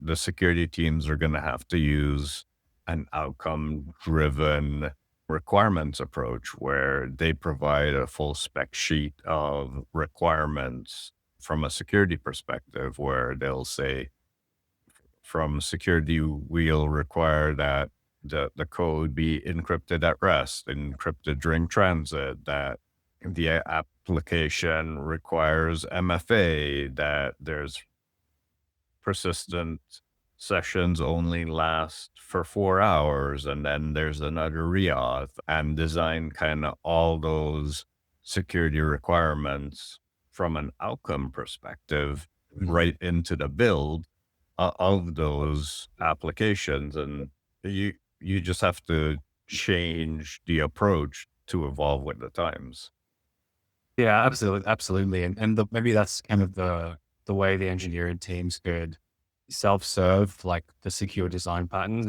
the security teams are going to have to use an outcome driven requirements approach where they provide a full spec sheet of requirements from a security perspective, where they'll say, from security, we'll require that the code be encrypted at rest, encrypted during transit, that the application requires MFA, that there's persistent sessions only last for 4 hours, and then there's another reauth, and design kind of all those security requirements from an outcome perspective right into the build of those applications. And you just have to change the approach to evolve with the times. Yeah, absolutely, absolutely. And maybe that's kind of the way the engineering teams could self-serve like the secure design patterns